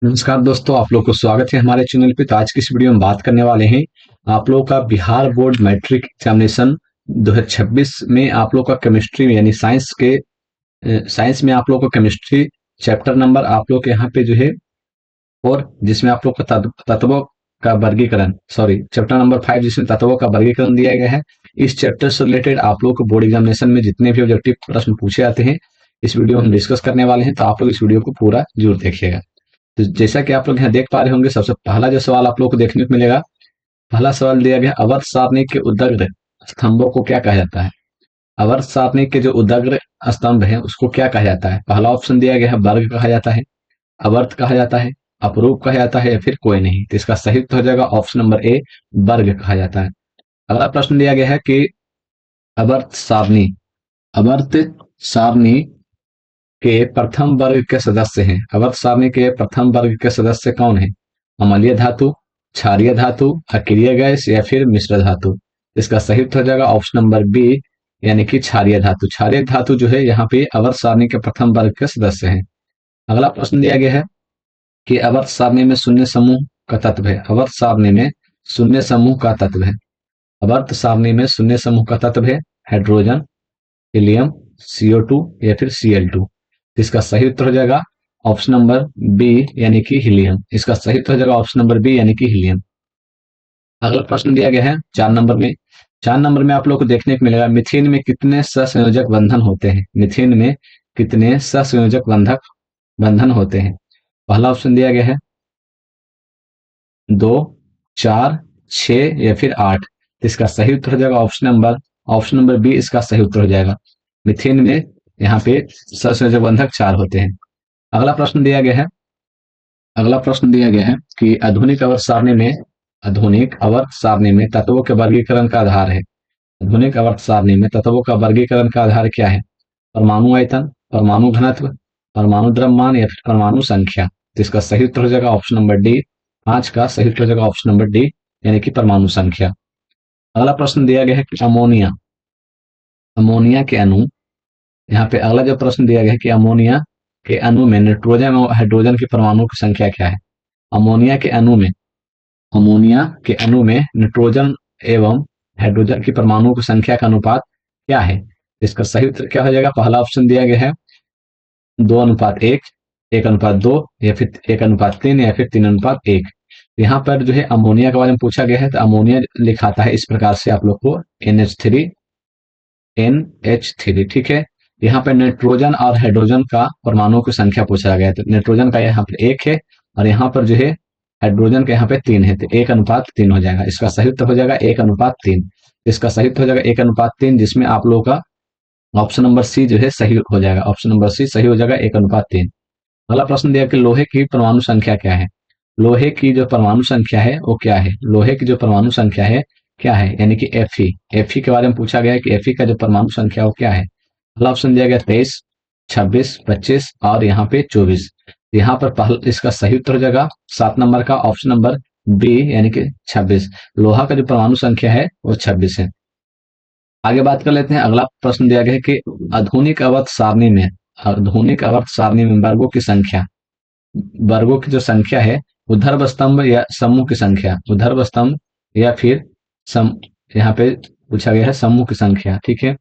नमस्कार दोस्तों, आप लोग को स्वागत है हमारे चैनल पे। तो आज की इस वीडियो में बात करने वाले हैं आप लोगों का बिहार बोर्ड मैट्रिक एग्जामिनेशन 2026 में आप लोग का केमिस्ट्री में यानी साइंस में आप लोग को केमिस्ट्री चैप्टर नंबर आप लोग के यहाँ पे जो है और जिसमें आप लोग का तत्वों का वर्गीकरण, सॉरी, चैप्टर नंबर 5 जिसमें तत्वों का वर्गीकरण दिया गया है। इस चैप्टर से रिलेटेड आप लोग को बोर्ड एग्जामिनेशन में जितने भी ऑब्जेक्टिव प्रश्न पूछे जाते हैं इस वीडियो में हम डिस्कस करने वाले हैं। तो आप लोग इस वीडियो को पूरा जरूर देखिएगा। तो जैसा कि आप लोग यहाँ देख पा रहे होंगे, सबसे पहला जो सवाल आप लोग को देखने को मिलेगा, पहला सवाल दिया गया, अवर्त सारणी के उदग्र स्तंभों को क्या कहा जाता है। अवर्त सारणी के जो उदग्र स्तंभ है उसको क्या कहा जाता है। पहला ऑप्शन दिया गया है वर्ग कहा जाता है, अवर्त कहा जाता है, अपरूप कहा जाता है या फिर कोई नहीं। तो इसका सही उत्तर हो जाएगा ऑप्शन नंबर ए, वर्ग कहा जाता है। अगला प्रश्न दिया गया है कि अवर्त सारणी के प्रथम वर्ग के सदस्य हैं। अवर्त सारणी के प्रथम वर्ग के सदस्य कौन है। अम्लीय धातु, क्षारीय धातु, अक्रिय गैस या फिर मिश्र धातु। इसका सही उत्तर हो जाएगा ऑप्शन नंबर बी, यानी कि क्षारीय धातु। क्षारीय धातु जो है यहाँ पे अवर्त सारणी के प्रथम वर्ग के सदस्य हैं। अगला प्रश्न दिया गया है कि अवर्त सारणी में शून्य समूह का तत्व है। अवर्त सारणी में शून्य समूह का तत्व है। अवर्त सारणी में शून्य समूह का तत्व है हाइड्रोजन, हीलियम, CO2 या फिर Cl2। इसका सही उत्तर हो जाएगा ऑप्शन नंबर बी, यानी कि हीलियम। इसका सही उत्तर हो जाएगा ऑप्शन नंबर बी, यानी कि हीलियम। अगला प्रश्न दिया गया है 4 नंबर में। 4 नंबर में आप लोग को देखने को मिलेगा मीथेन में कितने सहसंयोजक बंधन होते हैं। मीथेन में कितने सहसंयोजक बंधन होते हैं। पहला ऑप्शन दिया गया है 2, 4, 6 या फिर 8। इसका सही उत्तर हो जाएगा ऑप्शन नंबर बी, इसका सही उत्तर हो जाएगा। मीथेन में यहाँ पे सहसंयोजक बंधक 4 होते हैं। अगला प्रश्न दिया गया है कि आधुनिक अवर्त सारणी में तत्वों के वर्गीकरण का आधार है। आधुनिक अवर्त सारणी में तत्वों का वर्गीकरण का आधार क्या है। परमाणु आयतन, परमाणु घनत्व, परमाणु द्रव्यमान या फिर परमाणु संख्या। तो इसका सही उत्तर हो जाएगा ऑप्शन नंबर डी, 5 का सही उत्तर हो जाएगा ऑप्शन नंबर डी, यानी कि परमाणु संख्या। अगला प्रश्न दिया गया है कि अमोनिया के अणु, यहाँ पे अगला जो प्रश्न दिया गया है कि अमोनिया के अणु में नाइट्रोजन और हाइड्रोजन की परमाणु की संख्या क्या है। अमोनिया के अणु में नाइट्रोजन एवं हाइड्रोजन की परमाणु की संख्या का अनुपात क्या है। इसका सही उत्तर क्या हो जाएगा। पहला ऑप्शन दिया गया है 2:1, 1:2 या फिर 1:3 या फिर 3:1। यहाँ पर जो है अमोनिया के बारे में पूछा गया है, तो अमोनिया लिखाता है इस प्रकार से आप लोग को NH3, ठीक है। यहाँ पे नाइट्रोजन और हाइड्रोजन का परमाणु की संख्या पूछा गया है, तो नाइट्रोजन का यहाँ पर 1 है और यहाँ पर जो है हाइड्रोजन का यहाँ पे 3 है, तो 1:3 हो जाएगा। इसका सही उत्तर हो जाएगा 1:3। इसका सही उत्तर हो जाएगा 1:3, जिसमें आप लोगों का ऑप्शन नंबर सी जो है सही हो जाएगा। ऑप्शन नंबर सी सही हो जाएगा 1:3। अगला प्रश्न दिया कि लोहे की परमाणु संख्या क्या है। लोहे की जो परमाणु संख्या है वो क्या है। लोहे की जो परमाणु संख्या है क्या है, यानी कि Fe के बारे में पूछा गया है कि Fe का जो परमाणु संख्या वो क्या है। पहला ऑप्शन दिया गया 23, 26, 25 और यहाँ पे 24। यहाँ पर पहला इसका सही उत्तर हो जाएगा 7 नंबर का ऑप्शन नंबर बी, यानी कि 26। लोहा का जो परमाणु संख्या है वो 26 है। आगे बात कर लेते हैं। अगला प्रश्न दिया गया है कि आधुनिक अवर्त सारणी में वर्गों की जो संख्या है, ऊर्ध्व स्तंभ या समूह की संख्या, ऊर्ध्व स्तंभ या फिर यहाँ पे पूछा गया है समूह की संख्या, ठीक है,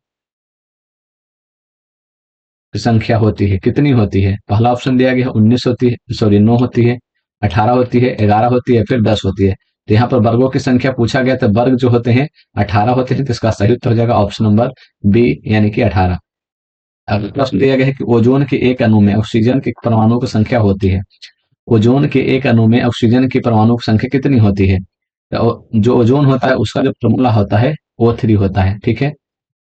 संख्या होती है, कितनी होती है। पहला ऑप्शन दिया गया है 19 होती है, सॉरी 9 होती है, 18 होती है, 11 होती है, फिर 10 होती है। तो यहाँ पर वर्गों की संख्या पूछा गया, तो वर्ग जो होते हैं 18 होते हैं, तो इसका सही उत्तर हो जाएगा ऑप्शन नंबर बी, यानी कि 18। अगला प्रश्न दिया गया है कि ओजोन के एक अणु में ऑक्सीजन के परमाणु की संख्या होती है। ओजोन के एक अणु में ऑक्सीजन की परमाणु की संख्या कितनी होती है। तो जो ओजोन होता है उसका जो फॉर्मूला होता है O3 होता है, ठीक है,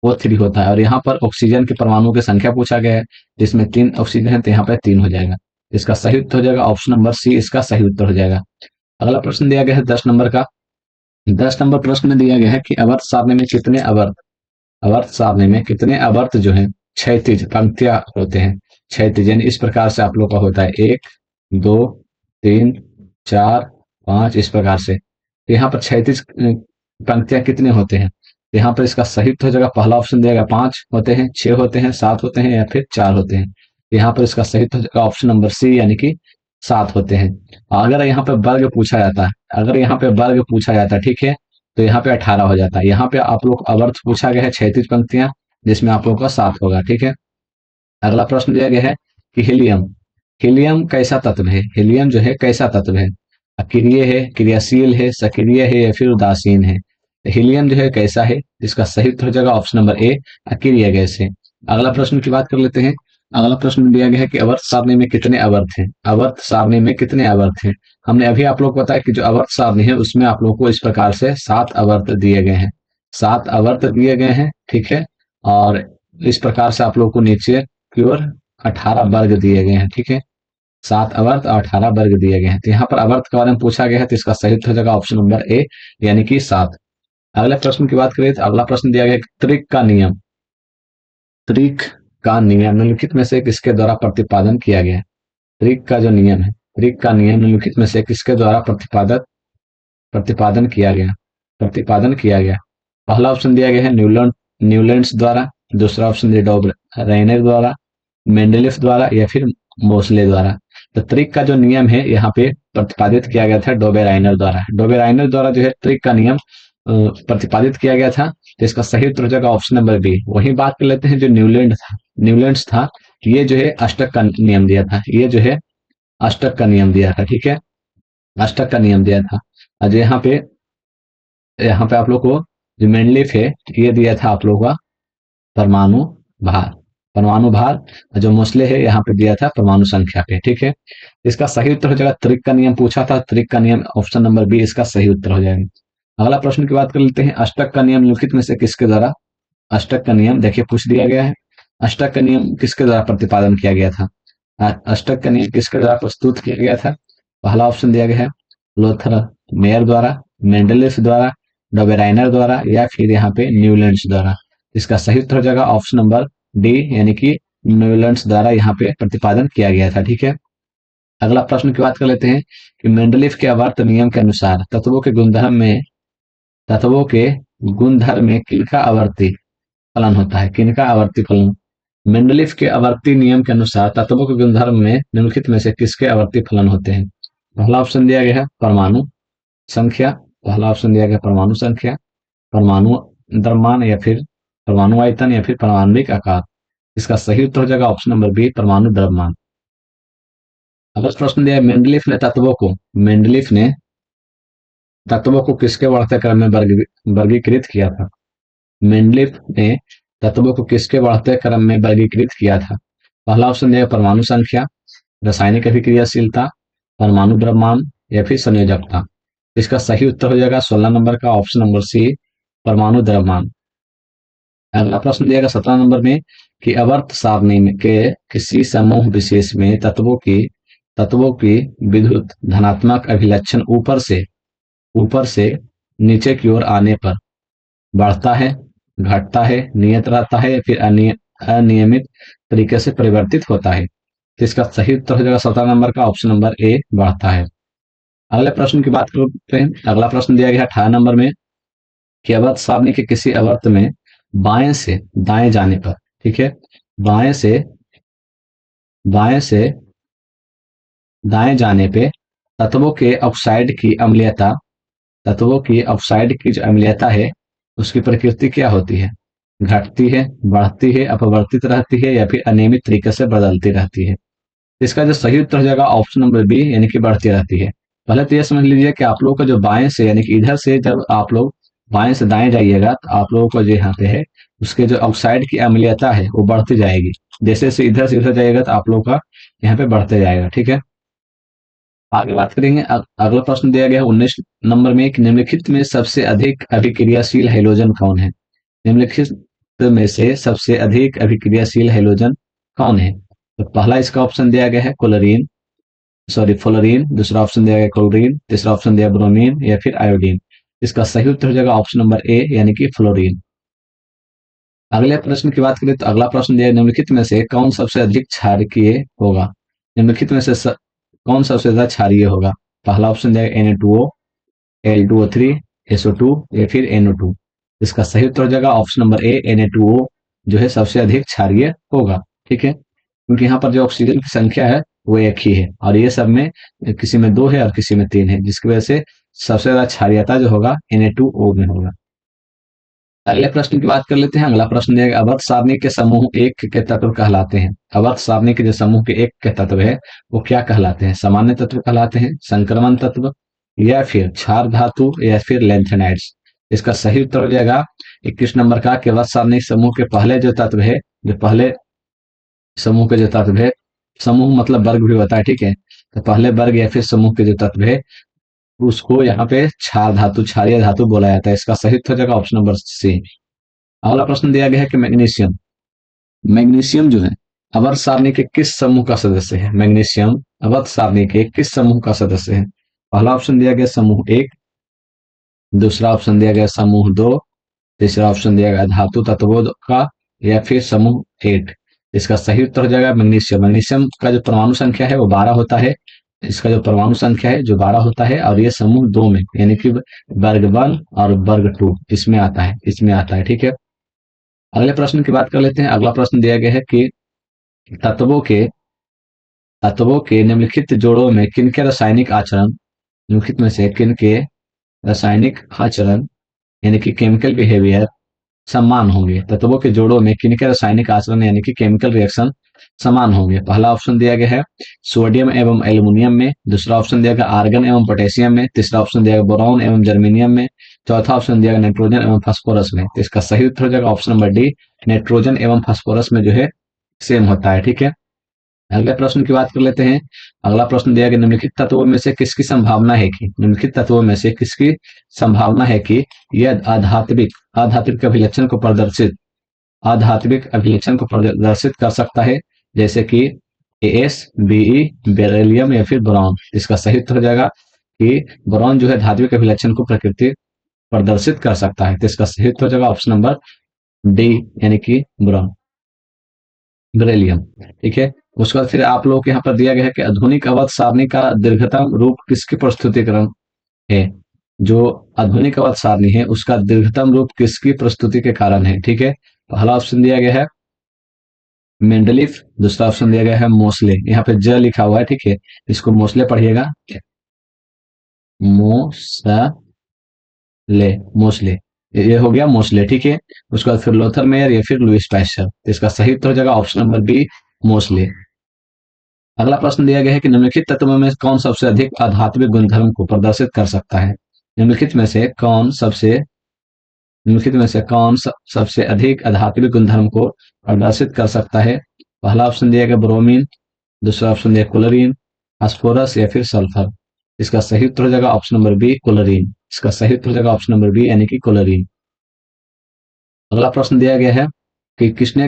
O3 होता है। और यहाँ पर ऑक्सीजन के परमाणु की संख्या पूछा गया है, जिसमें 3 ऑक्सीजन है, तो यहाँ पर 3 हो जाएगा। इसका सही उत्तर हो जाएगा ऑप्शन नंबर सी, इसका सही उत्तर हो जाएगा। अगला प्रश्न दिया गया है 10 नंबर का। 10 नंबर प्रश्न में दिया गया है कि अवर्त सारणी में कितने अवर्त जो है क्षैतिज पंक्तियां होते हैं। क्षैतिज यानी इस प्रकार से आप लोग का होता है 1, 2, 3, 4, 5, इस प्रकार से। तो यहाँ पर क्षैतिज पंक्तियां कितने होते हैं। यहाँ पर इसका सही उत्तर हो जाएगा, पहला ऑप्शन दिया गया 5 होते हैं, 6 होते हैं, 7 होते हैं या फिर 4 होते हैं। यहाँ पर इसका सही उत्तर हो जाएगा ऑप्शन नंबर सी, यानी कि 7 होते हैं। अगर यहाँ पे वर्ग पूछा जाता है, अगर यहाँ पे वर्ग पूछा जाता है, ठीक है, तो यहाँ पे 18 हो जाता है। यहाँ पे आप लोग अवर्थ पूछा गया है 36 पंक्तियां, जिसमें आप लोग का 7 होगा, ठीक है। अगला प्रश्न दिया गया है कि हीलियम, हीलियम कैसा तत्व है? हीलियम जो है कैसा तत्व है? अक्रिय है, क्रियाशील है, सक्रिय है या फिर उदासीन है? तो हीलियम जो है कैसा है? इसका सही उत्तर हो जाएगा ऑप्शन नंबर ए, अक्रिय गैस है। अगला प्रश्न की बात कर लेते हैं। अगला प्रश्न दिया गया है कि अवर्त सारणी में कितने अवर्त हैं? अवर्त सारणी में कितने अवर्त हैं? हमने अभी आप लोग को बताया कि जो अवर्त सारणी है उसमें आप लोग को इस प्रकार से 7 अवर्त दिए गए हैं, 7 अवर्त दिए गए हैं, ठीक है। और इस प्रकार से आप लोग को नीचे की ओर 18 वर्ग दिए गए हैं, ठीक है। 7 अवर्त और 18 वर्ग दिए गए हैं। तो यहाँ पर अवर्त के बारे में पूछा गया है, तो इसका सही उत्तर हो जाएगा ऑप्शन नंबर ए, यानी कि 7। अगले प्रश्न की बात करें तो अगला प्रश्न दिया गया है त्रिक का नियम, त्रिक का नियम निम्नलिखित में से किसके द्वारा प्रतिपादन किया गया है? त्रिक का जो नियम है, त्रिक का नियम निम्नलिखित में से किसके द्वारा प्रतिपादन किया गया, प्रतिपादन किया गया? पहला ऑप्शन दिया गया है न्यूलैंड्स द्वारा, दूसरा ऑप्शन दिया डॉब रेनर द्वारा, मेंडेलिफ द्वारा या फिर मोसले द्वारा। तो त्रिक का जो नियम है यहाँ पे प्रतिपादित किया गया था डोबेराइनर द्वारा। डोबेराइनर द्वारा जो है त्रिक का नियम प्रतिपादित किया गया था। तो इसका सही उत्तर हो जाएगा ऑप्शन नंबर बी। वही बात कर लेते हैं जो न्यूलैंड्स था, ये जो है अष्टक का नियम दिया था, ये जो है अष्टक का नियम दिया था, ठीक है, अष्टक का नियम दिया था। आज यहाँ पे आप लोग को जो मेंडलीफ है ये दिया था आप लोग का परमाणु भार, परमाणु भार। जो मोस्ले है यहाँ पे दिया था परमाणु संख्या पे, ठीक है। इसका सही उत्तर हो जाएगा, त्रिक का नियम पूछा था, त्रिक का नियम ऑप्शन नंबर बी इसका सही उत्तर हो जाएगा। अगला प्रश्न की बात कर लेते हैं, अष्टक का नियम निम्नलिखित में से किसके द्वारा, अष्टक का नियम देखिए पूछ दिया गया है, अष्टक का नियम किसके द्वारा प्रतिपादन किया गया था? अष्टक का नियम किसके द्वारा प्रस्तुत किया गया था? पहला ऑप्शन दिया गया है लोथर मेयर द्वारा, मेंडलिफ द्वारा, डोबेराइनर द्वारा या फिर यहाँ पे न्यूलैंड्स द्वारा। इसका सही उत्तर हो जाएगा ऑप्शन नंबर डी, यानी कि न्यूलैंड्स द्वारा यहाँ पे प्रतिपादन किया गया था, ठीक है। अगला प्रश्न की बात कर लेते हैं कि मेंडलीफ के आवर्त नियम के अनुसार तत्वों के गुणधर्म में किनका आवर्ती फलन होता है? किनका आवर्ती फलन? मेंडलीफ के आवर्ती नियम के अनुसार तत्वों के गुणधर्म में निम्नलिखित में से किसके आवर्ती फलन होते हैं? पहला ऑप्शन दिया गया है परमाणु संख्या, पहला ऑप्शन दिया गया परमाणु संख्या, परमाणु द्रव्यमान या फिर परमाणु आयतन या फिर परमाणविक आकार। इसका सही उत्तर हो जाएगा ऑप्शन नंबर बी, परमाणु द्रव्यमान। अगला प्रश्न दिया है मेंडलीफ ने तत्वों को किसके बढ़ते क्रम में वर्गीकृत किया था? मेंडलीफ ने तत्वों को किसके बढ़ते क्रम में वर्गीकृत किया था? पहला ऑप्शन दिया परमाणु संख्या, रासायनिक अभिक्रियाशीलता, परमाणु द्रव्यमान या फिर संयोजकता। इसका सही उत्तर हो जाएगा 16 नंबर का ऑप्शन नंबर सी, परमाणु द्रव्यमान। अगला प्रश्न दिया गया 17 नंबर में कि आवर्त सारणी में के किसी समूह विशेष में तत्वों की विद्युत धनात्मक अभिलक्षण ऊपर से नीचे की ओर आने पर बढ़ता है, घटता है, नियत रहता है या फिर अनियमित तरीके से परिवर्तित होता है। तो इसका सही उत्तर हो जाएगा 17 नंबर का ऑप्शन नंबर ए, बढ़ता है। अगले प्रश्न की बात करते हैं। अगला प्रश्न दिया गया 18 नंबर में कि आवर्त सारणी के किसी आवर्त में बाएं से दाएं जाने पर, ठीक है, बाएं से दाएं जाने पे तत्वों के ऑक्साइड की जो अम्लीयता है उसकी प्रकृति क्या होती है? घटती है, बढ़ती है, अपवर्तित रहती है या फिर अनियमित तरीके से बदलती रहती है? इसका जो सही उत्तर हो जाएगा ऑप्शन नंबर बी, यानी कि बढ़ती रहती है। पहले तो यह समझ लीजिए कि आप लोगों का जो बाएं से यानी कि इधर से जब आप लोग बाएं से दाएं जाइएगा तो आप लोगों को जो यहाँ पे है उसके जो ऑक्साइड की अम्लीयता है वो बढ़ती जाएगी। जैसे से इधर जाइएगा तो आप लोगों का यहाँ पे बढ़ते जाएगा, ठीक है। आगे बात करेंगे। अगला प्रश्न दिया गया है 19 नंबर में कि निम्नलिखित में सबसे अधिक अभिक्रियाशील हैलोजन कौन है? निम्नलिखित में से सबसे अधिक अभिक्रियाशील हैलोजन कौन है? तो पहला इसका ऑप्शन दिया गया है फ्लोरीन, दूसरा ऑप्शन दिया गया क्लोरीन, तीसरा ऑप्शन दिया ब्रोमीन या फिर आयोडीन। इसका सही उत्तर हो जाएगा ऑप्शन नंबर ए, यानी कि फ्लोरीन। अगले प्रश्न की बात करें तो अगला प्रश्न दिया निम्नलिखित में से कौन सबसे अधिक क्षारकीय होगा? निम्नलिखित में से कौन सबसे ज्यादा क्षारीय होगा? पहला ऑप्शन दिया Na2O, Al2O3, SO2 या फिर NO2। इसका सही उत्तर हो जाएगा ऑप्शन नंबर ए, Na2O जो है सबसे अधिक क्षारीय होगा, ठीक है, क्योंकि यहाँ पर जो ऑक्सीजन की संख्या है वो एक ही है, और ये सब में किसी में 2 है और किसी में 3 है, जिसकी वजह से सबसे ज्यादा क्षारीयता जो होगा Na2O में होगा। अगले प्रश्न की बात कर लेते हैं। अगला प्रश्न है, अवध सारणी के समूह एक के तत्व कहलाते हैं। अवध सारणी के जो समूह के एक के तत्व है वो क्या कहलाते हैं? सामान्य तत्व कहलाते हैं, संक्रमण तत्व, या फिर क्षार धातु, या फिर लेंथेनाइड्स। इसका सही उत्तर हो जाएगा 21 नंबर का, कि अवध सारणी समूह के पहले जो तत्व है, जो पहले समूह के जो तत्व है, समूह मतलब वर्ग भी होता है, ठीक है, तो पहले वर्ग या फिर समूह के जो तत्व है उसको यहाँ पे क्षार धातु, क्षारीय धातु बोला जाता है। इसका सही उत्तर हो जाएगा ऑप्शन नंबर सी। अगला प्रश्न दिया गया है कि मैग्नीशियम, मैग्नीशियम जो है अवध सारणी के किस समूह का सदस्य है? मैग्नीशियम अवध सारणी के किस समूह का सदस्य है? पहला ऑप्शन दिया गया समूह 1, दूसरा ऑप्शन दिया गया समूह 2, तीसरा ऑप्शन दिया गया धातु तत्वों का, या फिर समूह 8। इसका सही उत्तर हो जाएगा मैग्नीशियम। मैग्नीशियम का जो परमाणु संख्या है वो 12 होता है, इसका जो परमाणु संख्या है जो 12 होता है, और ये समूह 2 में यानी कि वर्ग 1 और वर्ग 2 इसमें आता है, इसमें आता है, ठीक है। अगले प्रश्न की बात कर लेते हैं। अगला प्रश्न दिया गया है कि तत्वों के तत्वों के निम्नलिखित जोड़ों में किनके रासायनिक आचरण, निम्नलिखित में से किनके रासायनिक आचरण यानी कि केमिकल बिहेवियर समान होंगे? तत्वों के जोड़ों में किनके रासायनिक आचरण यानी कि केमिकल रिएक्शन समान होंगे? पहला ऑप्शन दिया गया है सोडियम एवं एल्युमिनियम में, दूसरा ऑप्शन दिया गया आर्गन एवं पोटेशियम में, तीसरा ऑप्शन दिया गया बोरॉन एवं जर्मेनियम में, चौथा ऑप्शन दिया गया नाइट्रोजन एवं फास्फोरस में। तो इसका सही उत्तर हो जाएगा ऑप्शन नंबर डी, नाइट्रोजन एवं फास्फोरस में जो है सेम होता है, ठीक है। अगले प्रश्न की बात कर लेते हैं। अगला प्रश्न दिया गया निम्नलिखित तत्वों में से किसकी संभावना है कि, निम्नलिखित तत्वों में से किसकी संभावना है कि यह आधात्मिक आधात्मिक अभिलक्षण को प्रदर्शित आध्यात्मिक अभिलक्षण को प्रदर्शित कर सकता है, जैसे कि एस, बीई, बेरिलियम या फिर बोरॉन। इसका सही उत्तर हो जाएगा कि बोरॉन जो है धात्विक अभिलक्षण को प्रकृति प्रदर्शित कर सकता है। तो इसका सही उत्तर हो जाएगा ऑप्शन नंबर डी यानी कि बोरॉन, बेरिलियम, ठीक है। उसके बाद फिर आप लोग यहाँ पर दिया गया है कि आधुनिक अवध सारणी का दीर्घतम रूप किसके प्रस्तुतिकरण है? जो आधुनिक अवध सारणी है उसका दीर्घतम रूप किसकी प्रस्तुति के कारण है, ठीक है। पहला ऑप्शन दिया गया है मेंडलीफ, दूसरा ऑप्शन दिया गया है मोस्ले, यहाँ पे ज लिखा हुआ है, ठीक है, इसको मोस्ले पढ़िएगा, मोसले, मोस्ले, ये हो गया मोस्ले, ठीक है। उसके बाद फिर लोथर मेयर या फिर लुइस पैस्चर। तो इसका सही उत्तर हो जाएगा ऑप्शन नंबर बी, मोस्ले। अगला प्रश्न दिया गया है कि निम्नलिखित तत्वों में कौन सबसे अधिक आध्यात्मिक गुणधर्म को प्रदर्शित कर सकता है? निम्नलिखित में से कौन सबसे अधिक आध्यात्मिक गुणधर्म को प्रदर्शित कर सकता है? पहला ऑप्शन दिया गया ब्रोमीन, दूसरा ऑप्शन दिया क्लोरीन, फास्फोरस या फिर सल्फर। इसका सही उत्तर हो जाएगा ऑप्शन नंबर बी, क्लोरीन। इसका सही उत्तर हो जाएगा ऑप्शन नंबर बी यानी कि क्लोरीन। अगला प्रश्न दिया गया है कि किसने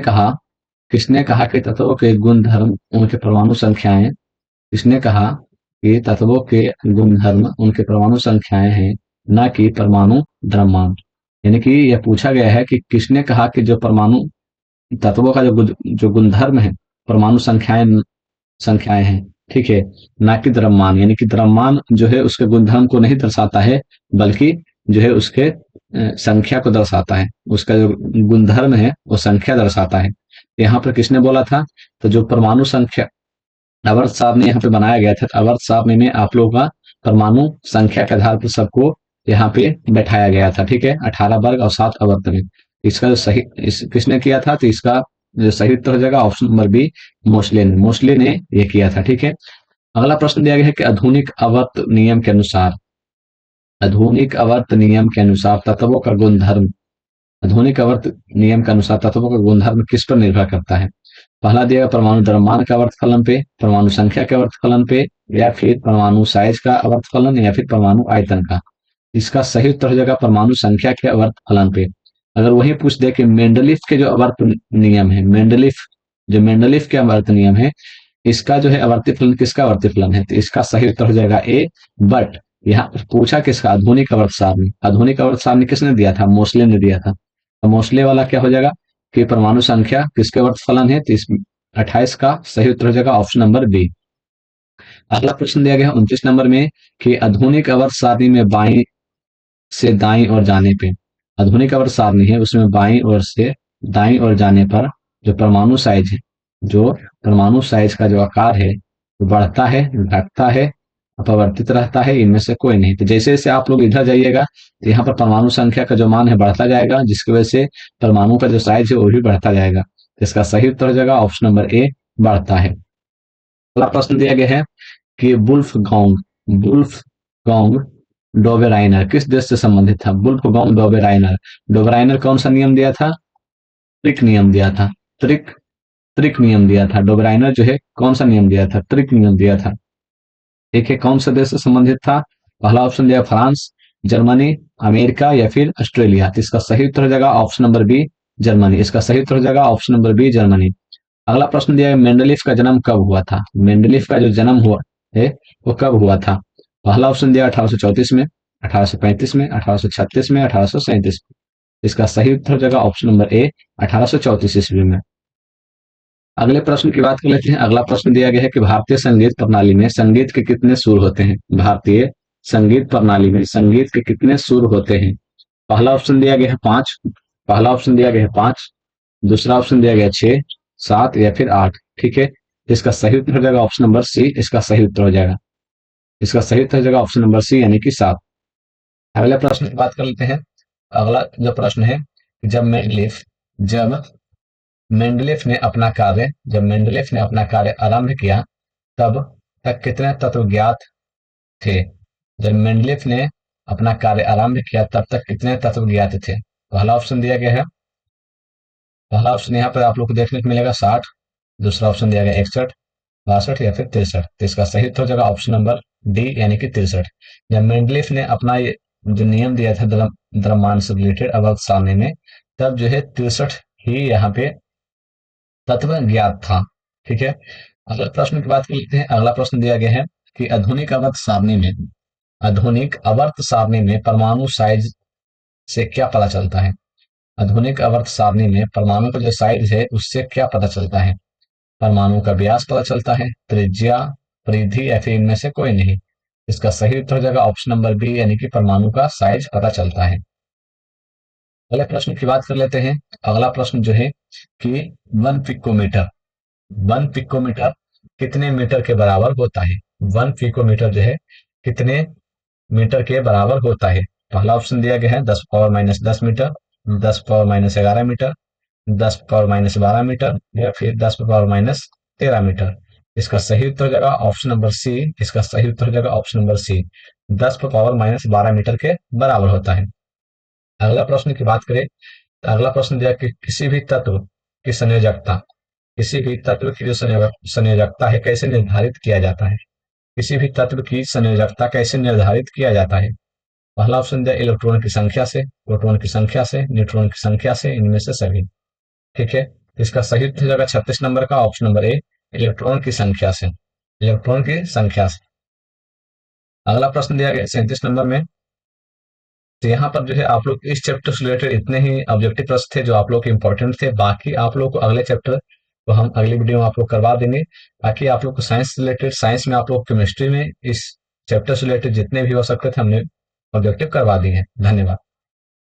कहा कि तत्वों के गुण धर्म उनके परमाणु संख्याएं, किसने कहा कि तत्वों के गुण धर्म उनके परमाणु संख्याएं हैं, न कि परमाणु द्रव्यमान। यानी कि यह पूछा गया है कि किसने कहा कि जो परमाणु तत्वों का जो गुणधर्म है परमाणु संख्याएं हैं, ठीक है, ना कि द्रव्यमान। यानी कि द्रव्यमान जो है उसके गुणधर्म को नहीं दर्शाता है, बल्कि जो है उसके संख्या को दर्शाता है। उसका जो गुणधर्म है वो संख्या दर्शाता है। यहाँ पर किसने बोला था? तो जो परमाणु संख्या आवर्त सारणी यहाँ पे बनाया गया था, आवर्त सारणी में आप लोगों का परमाणु संख्या के आधार पर सबको यहाँ पे बैठाया गया था, ठीक है, 18 वर्ग और 7 आवर्त में। इसका जो सही किसने किया था? तो इसका जो सही उत्तर हो जाएगा ऑप्शन नंबर बी, मोस्ले ने ये किया था, ठीक है। अगला प्रश्न दिया गया है कि आधुनिक आवर्त नियम के अनुसार तत्वों का गुणधर्म, आधुनिक आवर्त नियम के अनुसार तत्वों का गुणधर्म किस पर निर्भर करता है? पहला दिया परमाणु द्रव्यमान का आवर्त फलन पे, परमाणु संख्या के आवर्त फलन पे, या फिर परमाणु साइज का आवर्त फलन, या फिर परमाणु आयतन का। इसका सही उत्तर हो जाएगा परमाणु संख्या के आवर्त फलन पे। अगर वही पूछ दे कि मेंडलीफ के जो आवर्त नियम है, मेंडलीफ के आवर्त नियम है, इसका जो है आवर्ती फलन किसका आवर्ती फलन है? तो इसका सही उत्तर हो जाएगा ए। बट यहाँ पूछा किसका? आधुनिक आवर्त सारणी। आधुनिक आवर्त सारणी किसने दिया था? मोस्ले ने दिया था। तो मोस्ले वाला क्या हो जाएगा कि परमाणु संख्या किसके वर्ग फलन है? तो 28 का सही उत्तर हो जाएगा ऑप्शन नंबर बी। अगला प्रश्न दिया गया है 29 नंबर में कि आधुनिक आवर्त सारणी में बाईं से दाईं ओर जाने पे, आधुनिक आवर्त सारणी है उसमें बाईं ओर से दाईं ओर जाने पर जो परमाणु साइज का जो आकार है बढ़ता है, घटता है, अपरिवर्तित रहता है, इनमें से कोई नहीं। तो जैसे जैसे आप लोग इधर जाइएगा तो यहाँ पर परमाणु संख्या का जो मान है बढ़ता जाएगा, जिसकी वजह से परमाणु का जो साइज है वो भी बढ़ता जाएगा। तो इसका सही उत्तर हो जाएगा ऑप्शन नंबर ए, बढ़ता है। अगला प्रश्न दिया गया है कि वुल्फगांग डोबेराइनर किस देश से संबंधित था? वुल्फगांग डोबेराइनर, डोबेराइनर कौन सा नियम दिया था? त्रिक नियम दिया था। त्रिक त्रिक नियम दिया था। डोबेराइनर जो है कौन सा नियम दिया था? त्रिक नियम दिया था। देखिए कौन सा देश से संबंधित था? पहला ऑप्शन दिया फ्रांस, जर्मनी, अमेरिका या फिर ऑस्ट्रेलिया। तो इसका सही उत्तर हो जाएगा ऑप्शन नंबर बी, जर्मनी। इसका सही उत्तर हो जाएगा ऑप्शन नंबर बी, जर्मनी। अगला प्रश्न दिया है मेंडलीफ का जन्म कब हुआ था? मेंडलीफ का जो जन्म हुआ है वो कब हुआ था? पहला ऑप्शन दिया 1834 में, 1835 में, 1836 में, 1837 में। इसका सही उत्तर हो जाएगा ऑप्शन नंबर ए, 1834 ईस्वी में। अगले प्रश्न की बात कर लेते हैं। अगला प्रश्न दिया गया है कि भारतीय संगीत प्रणाली में संगीत के कितने सुर होते हैं? भारतीय संगीत प्रणाली में संगीत के कितने सुर होते हैं? पहला ऑप्शन दिया गया है 5, पहला ऑप्शन दिया गया है 5, दूसरा ऑप्शन दिया गया है 6, 7 या फिर 8। ठीक है, इसका सही उत्तर हो जाएगा ऑप्शन नंबर सी, इसका सही उत्तर हो जाएगा। इसका सही उत्तर हो जाएगा ऑप्शन नंबर सी यानी कि 7। अगले प्रश्न की बात कर लेते हैं। अगला जो प्रश्न है, जब मेंडलीफ ने अपना कार्य आरंभ किया तब तक कितने तत्व ज्ञात थे? जब मेंडलीफ ने अपना कार्य आरंभ किया तब तक कितने तत्व ज्ञात थे? पहला ऑप्शन दिया गया है, पहला ऑप्शन यहाँ पर आप लोग को देखने को मिलेगा 60, दूसरा ऑप्शन दिया गया 61, 62 या फिर 63। तो इसका सही उत्तर हो जाएगा ऑप्शन नंबर डी यानी कि 63। जब मेंडलीफ ने अपना ये जो नियम दिया था द्रव्यमान से रिलेटेड अवध सारणी में, तब जो है 63 ही यहाँ पे तत्व ज्ञात था। ठीक है, अगले प्रश्न की बात कर लेते हैं। अगला प्रश्न दिया गया है कि आधुनिक आवर्त सारणी में परमाणु साइज से क्या पता चलता है? आधुनिक आवर्त सारणी में परमाणु का जो साइज है उससे क्या पता चलता है? परमाणु का व्यास पता चलता है, त्रिज्या, परिधि या फिर इनमें से कोई नहीं। इसका सही उत्तर हो जाएगा ऑप्शन नंबर बी यानी कि परमाणु का साइज पता चलता है। अगले प्रश्न की बात कर लेते हैं। अगला प्रश्न जो है कि वन पिकोमीटर वन पिकोमीटर कितने मीटर के बराबर होता है? वन पिकोमीटर जो है कितने मीटर के बराबर होता है? पहला ऑप्शन दिया गया है 10⁻−10 मीटर, 10⁻−11 मीटर, 10⁻−12 मीटर या फिर 10⁻−13 मीटर। इसका सही उत्तर हो जाएगा ऑप्शन नंबर सी, इसका सही उत्तर हो जाएगा ऑप्शन नंबर सी, 10⁻−12 मीटर के बराबर होता है। अगला प्रश्न की बात करें तो अगला प्रश्न दिया कि की संयोजकता किसी भी तत्व की जो संयोजकता है कैसे निर्धारित किया जाता है? किसी भी तत्व की संयोजकता कैसे निर्धारित किया जाता है? पहला ऑप्शन दिया इलेक्ट्रॉन की संख्या से, प्रोटॉन की संख्या से, न्यूट्रॉन की संख्या से, इनमें से सभी। ठीक है, इसका सही उत्तर हो जाएगा 36 नंबर का ऑप्शन नंबर ए, इलेक्ट्रॉन की संख्या से, इलेक्ट्रॉन की संख्या से। अगला प्रश्न दिया गया 37 नंबर में। तो यहाँ पर जो है आप लोग इस चैप्टर से रिलेटेड इतने ही ऑब्जेक्टिव प्रश्न थे जो आप लोग के इंपॉर्टेंट थे। बाकी आप लोग को अगले चैप्टर तो हम अगली वीडियो में आप लोग करवा देंगे। बाकी आप लोग को साइंस से रिलेटेड, साइंस में आप लोग केमिस्ट्री में इस चैप्टर से रिलेटेड जितने भी हो सकते थे हमने ऑब्जेक्टिव करवा दिए हैं। धन्यवाद।